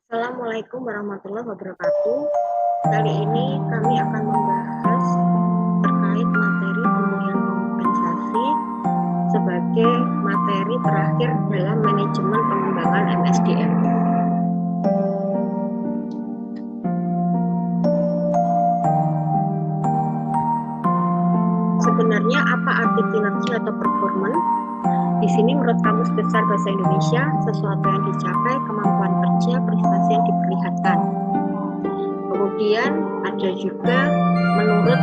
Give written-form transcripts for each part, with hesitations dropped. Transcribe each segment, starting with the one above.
Assalamualaikum warahmatullahi wabarakatuh. Kali ini kami akan membahas terkait materi pemulihan kompensasi sebagai materi terakhir dalam manajemen pengembangan MSDM. Sebenarnya apa arti kinerja atau performance? Di sini menurut Kamus Besar Bahasa Indonesia, sesuatu yang dicapai, kemampuan kerja, prestasi yang diperlihatkan. Kemudian ada juga menurut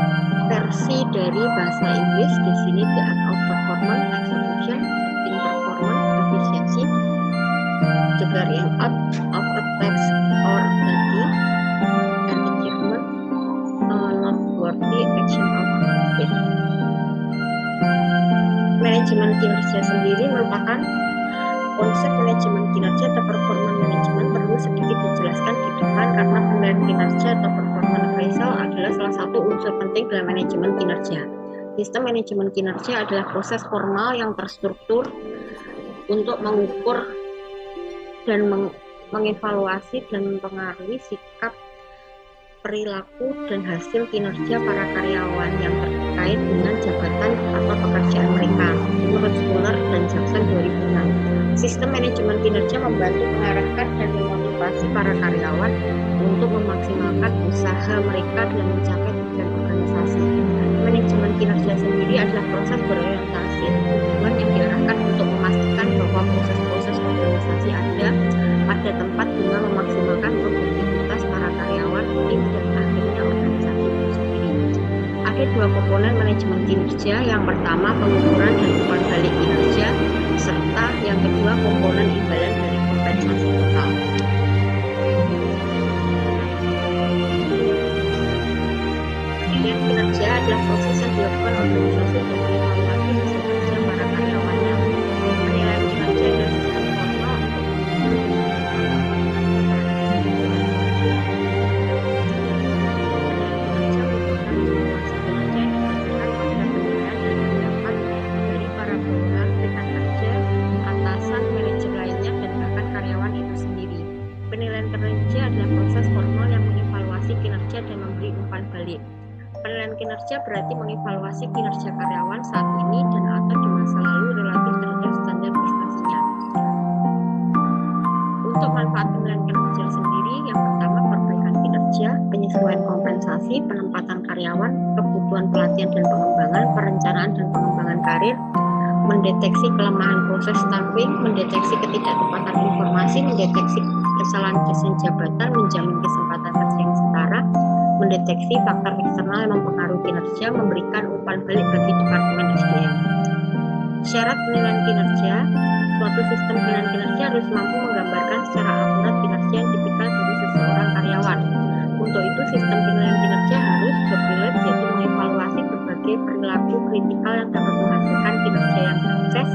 versi dari bahasa Inggris, di sini the art of performance, execution, acting performance, efficiency, the carrying out of a task or duty, and achievement, noteworthy action of it. Manajemen kinerja sendiri merupakan konsep manajemen kinerja atau performance management perlu sedikit dijelaskan di depan karena penilaian kinerja atau performance appraisal adalah salah satu unsur penting dalam manajemen kinerja. Sistem manajemen kinerja adalah proses formal yang terstruktur untuk mengukur dan mengevaluasi dan mempengaruhi sikap, perilaku, dan hasil kinerja para karyawan yang terkait dengan jabatan atau pekerjaan mereka. Menurut Scholar dan Jackson 2006, sistem manajemen kinerja membantu mengarahkan dan memotivasi para karyawan untuk memaksimalkan usaha mereka dalam mencapai tujuan organisasi. Manajemen kinerja sendiri adalah proses berorientasi tujuan yang diarahkan untuk memastikan bahwa proses-proses organisasi ada pada tempat guna memaksimalkan produktivitas para karyawan, tim, dan akhirnya organisasi itu sendiri. Ada dua komponen manajemen kinerja, yang pertama pengukuran dan umpan balik kinerja, serta yang kedua komponen imbalan dari kompensasi total. Penilaian kinerja adalah proses yang dilakukan organisasi untuk mengevaluasi hasil kerja para karyawannya. Penilaian kinerja adalah sistem formal Penilaian kinerja adalah proses formal yang mengevaluasi kinerja dan memberi umpan balik. Penilaian kinerja berarti mengevaluasi kinerja karyawan saat ini dan atau di masa lalu relatif terhadap standar prestasinya. Untuk manfaat penilaian kinerja sendiri, yang pertama perbaikan kinerja, penyesuaian kompensasi, penempatan karyawan, kebutuhan pelatihan dan pengembangan, perencanaan dan pengembangan karir, mendeteksi kelemahan proses staffing, mendeteksi ketidaktepatan informasi, mendeteksi kesalahan desain jabatan, menjamin kesempatan kerja yang setara, mendeteksi faktor eksternal yang mempengaruhi kinerja, memberikan umpan balik bagi Departemen SDM. Syarat penilaian kinerja, suatu sistem penilaian kinerja harus mampu menggambarkan secara akurat kinerja yang tipikal dari seseorang karyawan. Untuk itu, sistem penilaian kinerja harus job-related, yaitu mengevaluasi berbagai perilaku kritikal yang dapat menghasilkan kinerja yang sukses,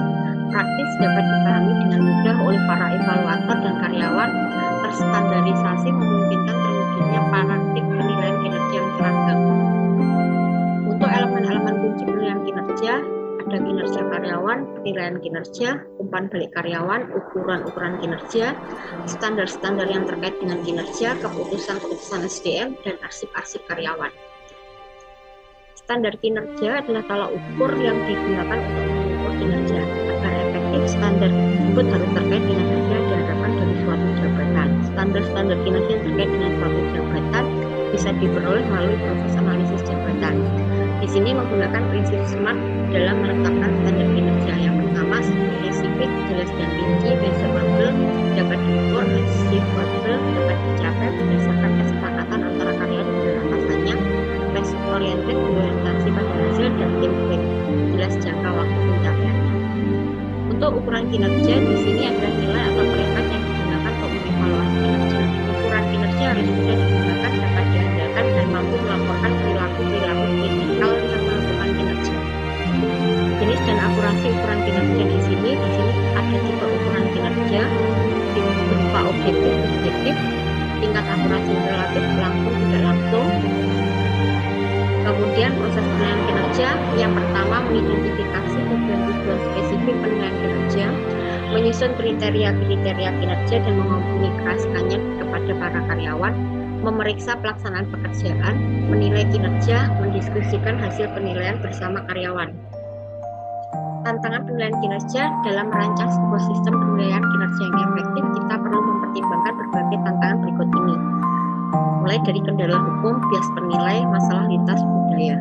praktis, dapat dipahami dengan mudah oleh para evaluator dan karyawan, terstandarisasi, memungkinkan terwujudnya praktik penilaian kinerja yang seragam. Untuk elemen-elemen kunci penilaian kinerja, ada kinerja karyawan, penilaian kinerja, umpan balik karyawan, ukuran-ukuran kinerja, standar-standar yang terkait dengan kinerja, keputusan-keputusan SDM, dan arsip-arsip karyawan. Standar kinerja adalah tolak ukur yang digunakan untuk mengukur kinerja. Agar efektif, standar tersebut harus terkait dengan hasil yang diharapkan dari suatu jabatan. Standar-standar kinerja yang terkait dengan suatu jabatan bisa diperoleh melalui proses analisis jabatan. Di sini menggunakan prinsip SMART dalam menetapkan standar kinerja. Yang pertama, spesifik, jelas dan rinci, measurable, dapat diukur, achievable, dapat dicapai berdasarkan kesepakatan antara karyawan dan atasannya, oriented, berorientasi pada hasil, dan tim frame, jelas jangka waktu pencapaiannya. Untuk ukuran kinerja, di sini ada nilai atau peringkat yang digunakan untuk mengevaluasi kinerja. Ukuran kinerja harus mudah digunakan, dapat diandalkan, dan mampu melaporkan perilaku-perilaku kritikal yang menentukan kinerja. Jenis dan akurasi ukuran kinerja di sini ada tipe ukuran kinerja, berupa objektif, subjektif, tingkat akurasi relatif, langsung, tidak langsung. Kemudian proses penilaian kinerja, yang pertama mengidentifikasi tujuan-tujuan spesifik penilaian kinerja, menyusun kriteria-kriteria kinerja dan mengomunikasikannya kepada para karyawan, memeriksa pelaksanaan pekerjaan, menilai kinerja, mendiskusikan hasil penilaian bersama karyawan. Tantangan penilaian kinerja dalam merancang sebuah sistem penilaian kinerja yang efektif, kita perlu mempertimbangkan berbagai tantangan berikut ini. Mulai dari kendala hukum, bias penilai, masalah lintas budaya.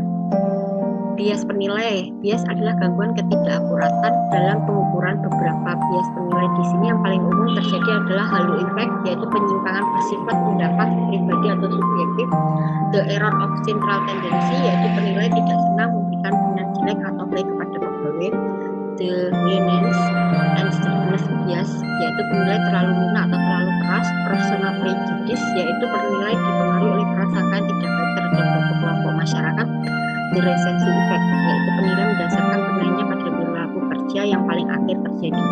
Bias penilai. Bias adalah gangguan ketidakakuratan dalam pengukuran. Beberapa bias penilai di sini yang paling umum terjadi adalah halo effect, yaitu penyimpangan bersifat pendapat pribadi atau subjektif. The error of central tendency, yaitu penilai tidak senang memberikan penilaian jelek atau baik kepada pegawai. The lenience and strictness bias, yaitu penilai terlalu lunak atau terlalu keras. Personal prejudice, yaitu penilai dipengaruhi oleh perasaan tidak baik terhadap suatu kelompok masyarakat. The recency effect, yaitu penilaian berdasarkan penilaiannya pada perilaku kerja yang paling akhir terjadi.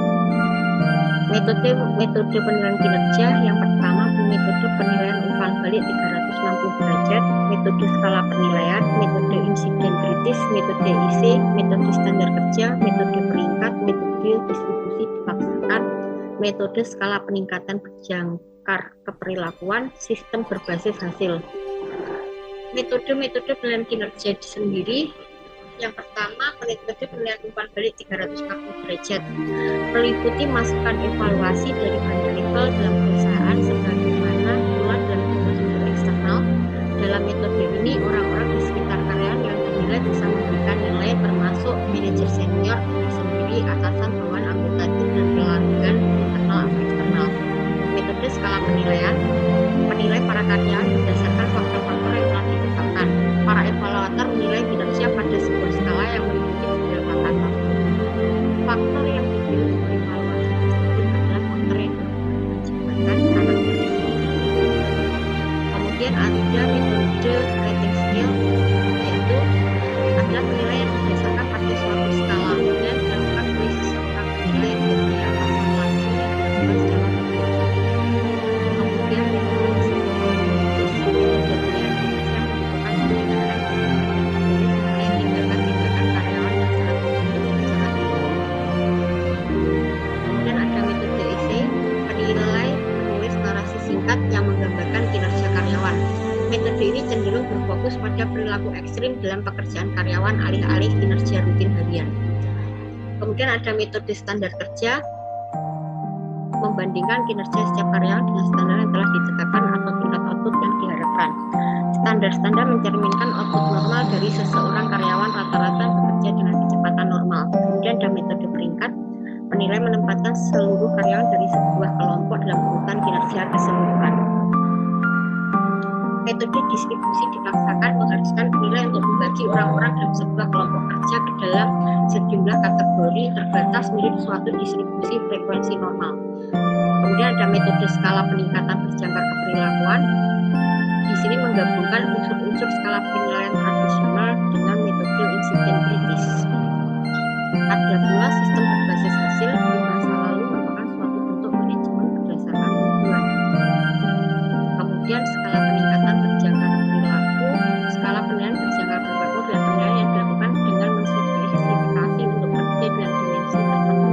Metode penilaian kinerja yang pertama, metode penilaian umpan balik 360 derajat, metode skala penilaian, metode insiden kritis, metode IC, metode standar kerja, metode peringkat, metode distribusi dipaksakan, metode skala peningkatan berjangkar keperilakuan, sistem berbasis hasil. Metode penilaian kinerja sendiri, yang pertama metode penilaian umpan balik 360 derajat, meliputi masukan evaluasi dari banyak level dalam perusahaan sebagaimana pula dalam sumber eksternal. Dalam metode ini, orang-orang di sekitar karyawan yang dinilai bisa memberikan nilai, termasuk manajer senior sendiri, atasan, bawahan, anggota tim, dan pelanggan internal atau eksternal. Metode skala penilaian, penilai para karyawan berdasarkan faktor-faktor yang telah ditetapkan. Para evaluator menilai kinerja pada sebuah skala yang memiliki beberapa faktor. Faktor yang dipilih untuk evaluasi tersebut adalah faktor yang menciptakan karakteristik. Kemudian ada metode rating scale, yaitu adalah penilaian berdasarkan pada suatu skala dan dilakukan oleh seseorang penilai yang terdiri atas lagi yang dilakukan secara rutin. Kemudian metode psikologi, metode penilaian kinerja membutuhkan pendengaran seperti tindakan-tindakan karyawan dan strategi perencanaan ekonomi. Kemudian ada metode essay, penilai menulis narasi singkat yang menggambarkan kinerja karyawan. Metode ini cenderung berfokus pada perilaku ekstrim dalam pekerjaan karyawan alih-alih kinerja rutin harian. Kemudian ada metode standar kerja, membandingkan kinerja setiap karyawan dengan standar yang telah ditetapkan atau tingkat output yang diharapkan. Standar-standar mencerminkan output normal dari seseorang karyawan rata-rata bekerja dengan kecepatan normal. Kemudian ada metode peringkat, penilai menempatkan seluruh karyawan dari sebuah kelompok dalam urutan kinerja keseluruhan. Metode distribusi dipaksakan mengharuskan penilai untuk membagi orang-orang dalam sebuah kelompok kerja ke dalam sejumlah kategori terbatas mirip suatu distribusi frekuensi normal. Kemudian ada metode skala peningkatan berjangkar keperilakuan. Di sini menggabungkan unsur-unsur skala penilaian tradisional dengan metode insiden kritis. Ada pula sistem berbasis hasil, di masa lalu merupakan suatu bentuk manajemen berdasarkan tujuan. Kemudian skala peningkatan berjangkar perilaku, skala penilaian berjangkar perilaku adalah penilaian yang dilakukan dengan menspesifikasi untuk kerja dengan dimensi tertentu.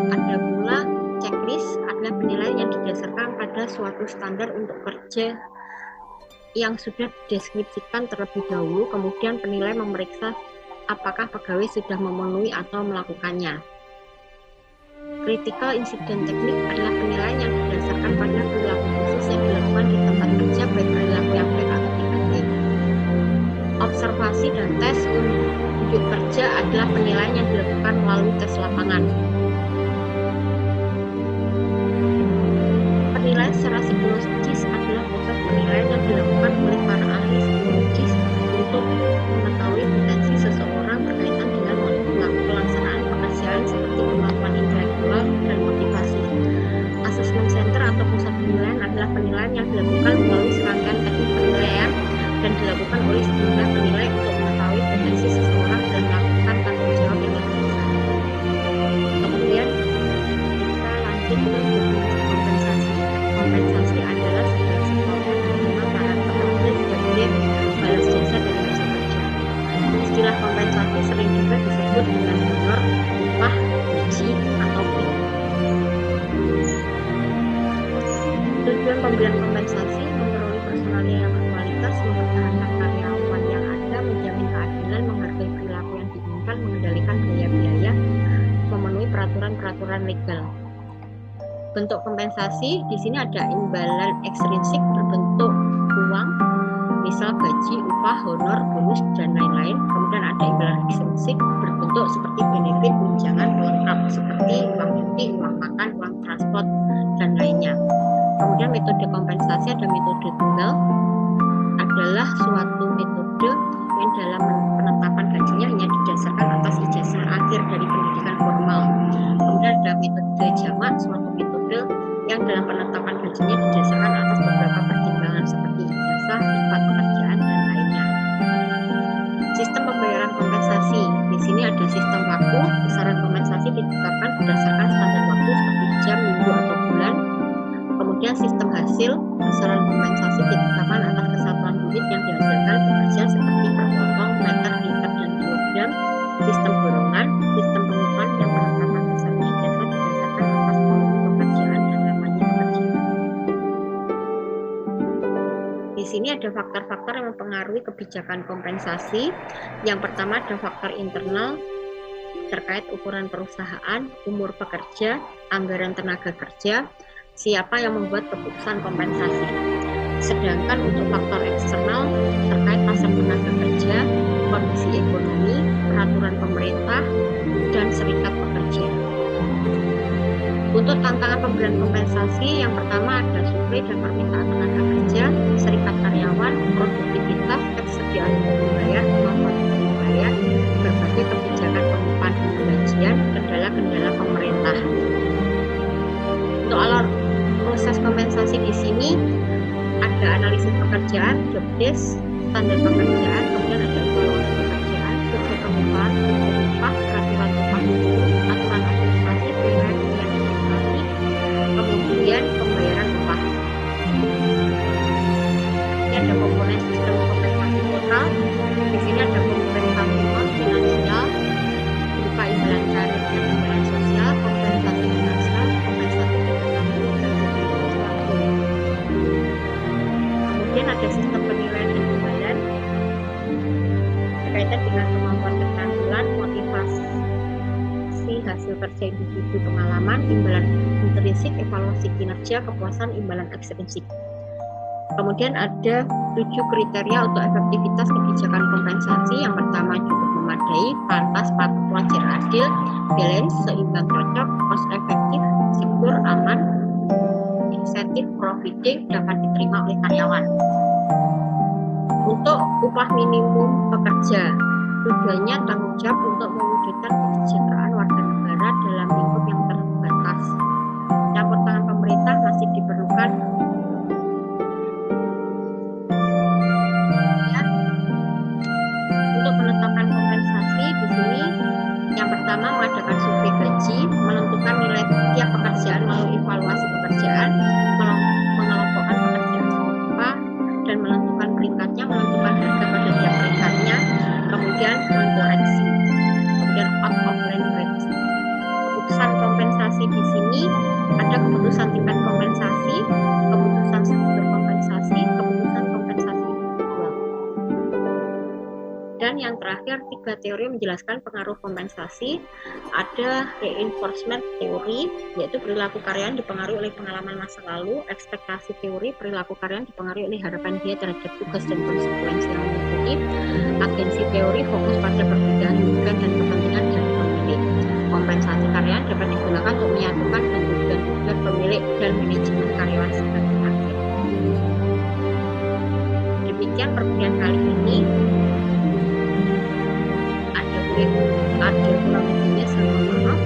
Ada pula checklist, adalah penilaian yang didasarkan pada suatu standar untuk kerja yang sudah dideskripsikan terlebih dahulu, kemudian penilai memeriksa apakah pegawai sudah memenuhi atau melakukannya. Critical incident teknik adalah penilaian yang didasarkan pada perilaku khusus yang dilakukan di tempat kerja, baik perilaku yang baik atau tidak baik. Observasi dan tes unjuk kerja adalah penilaian yang dilakukan melalui tes lapangan. Penilaian secara psikologis adalah proses penilaian yang dilakukan oleh para ahli psikologis untuk mengetahui potensi seseorang berkaitan dengan pelaksanaan pekerjaan seperti kemampuan intelektual dan motivasi. Assessment Center atau pusat penilaian adalah penilaian yang dilakukan melalui serangkaian teknik penilaian dan dilakukan oleh sejumlah penilai untuk mengetahui potensi seseorang dan melakukan tanggung jawab yang lebih besar. Kemudian kita lanjut ke definisi kompensasi. Kompensasi adalah sebuah sistem yang menerima para pekerja sebagai balas jasa dari jasa kerja. Istilah kompensasi sering juga disebut dengan honor, upah, gaji, Tujuan pemberian kompensasi memperoleh personalia yang berkualitas, mempertahankan karyawan yang ada, menjamin keadilan, menghargai perilaku yang diinginkan, mengendalikan biaya-biaya, memenuhi peraturan-peraturan legal. Bentuk kompensasi di sini ada imbalan ekstrinsik berbentuk uang, misal gaji, upah, honor, bonus, dan lain-lain. Kemudian ada imbalan ekstrinsik berbentuk seperti benefit, tunjangan pelengkap seperti uang cuti, uang makan, uang transport, dan lainnya. Kemudian metode kompensasi ada metode tunggal, adalah suatu metode yang dalam penetapan gajinya hanya didasarkan atas ijazah akhir dari pendidikan formal. Kemudian ada metode jamak, suatu metode yang dalam penetapan gajinya didasarkan atas beberapa pertimbangan seperti ijazah, sifat pekerjaan, dan lainnya. Sistem pembayaran kompensasi, di sini ada sistem waktu, besaran kompensasi ditetapkan berdasarkan standar waktu seperti jam, minggu, atau bulan. Kemudian sistem hasil, besaran kompensasi ditetapkan atas kesatuan unit yang dihasilkan pekerja seperti per potong, meter, liter, dan kilogram. Sistem golongan, sistem pengupahan yang penetapan besarnya jasa berdasarkan atas volume pekerjaan dan lamanya pekerjaan. Di sini ada faktor-faktor yang mempengaruhi kebijakan kompensasi. Yang pertama ada faktor internal terkait ukuran perusahaan, umur pekerja, anggaran tenaga kerja, siapa yang membuat keputusan kompensasi. Sedangkan untuk faktor eksternal terkait pasar tenaga kerja, kondisi ekonomi, peraturan pemerintah, dan serikat pekerja. Untuk tantangan pemberian kompensasi, yang pertama ada suplai dan permintaan tenaga kerja, serikat karyawan, produktivitas, kesediaan untuk membayar, kemampuan untuk membayar, berbagai kebijakan pengupahan dan penggajian, kendala-kendala pemerintah. Untuk alur proses kompensasi di sini ada analisis pekerjaan, job desk, standar pekerjaan, kemudian ada evaluasi pekerjaan, survei pengupahan, upah, peraturan upah minimum, aturan administrasi, penilaian administrasi, kemudian pembayaran upah. Ini ada komponen sistem kompensasi total. Di sini ada kompensasi finansial berupa imbalan karir dan imbalan sosial, kompensasi finansial, kompensasi kemudian ada sistem penilaian dan imbalan berkaitan dengan kemampuan keterampilan, motivasi hasil kerja individu, pengalaman, imbalan intrinsik, evaluasi kinerja, kepuasan, imbalan ekstrinsik. Kemudian ada 7 kriteria untuk efektivitas kebijakan kompensasi. Yang pertama cukup memadai, pantas, patut, wajar, adil, balance, seimbang, cocok, cost efektif, secure, aman, insentif, providing, dapat diterima oleh karyawan. Untuk upah minimum pekerja, tujuannya tanggung jawab untuk mewujudkan kesejahteraan warga negara dalam lingkup yang terbatas. Campur tangan pemerintah masih diperlukan. Ya. Untuk penetapan kompensasi di sini, yang pertama mengadakan survei gaji, menentukan nilai tiap pekerjaan melalui evaluasi pekerjaan, mengelompokkan pekerjaan serupa dan menentukan peringkatnya, menentukan harga pada tiap peringkatnya, kemudian mengkoreksi. Kemudian out of line rates. Keputusan kompensasi di sini ada keputusan tingkat kompensasi, keputusan struktur kompensasi, keputusan kompensasi individual. Dan yang terakhir 3 teori menjelaskan pengaruh kompensasi. Ada reinforcement teori, yaitu perilaku karyawan dipengaruhi oleh pengalaman masa lalu. Ekspektasi teori, perilaku karyawan dipengaruhi oleh harapan dia terhadap tugas dan konsekuensi yang mengikuti. Agensi teori fokus pada perbedaan tujuan dan kepentingan dari pemilik. Kompensasi karyawan dapat digunakan untuk menyatukan tujuan-tujuan pemilik dan manajemen karyawan sebagai agen. Demikian perkuliahan kali ini. Ada kurang lebihnya, saya mohon maaf.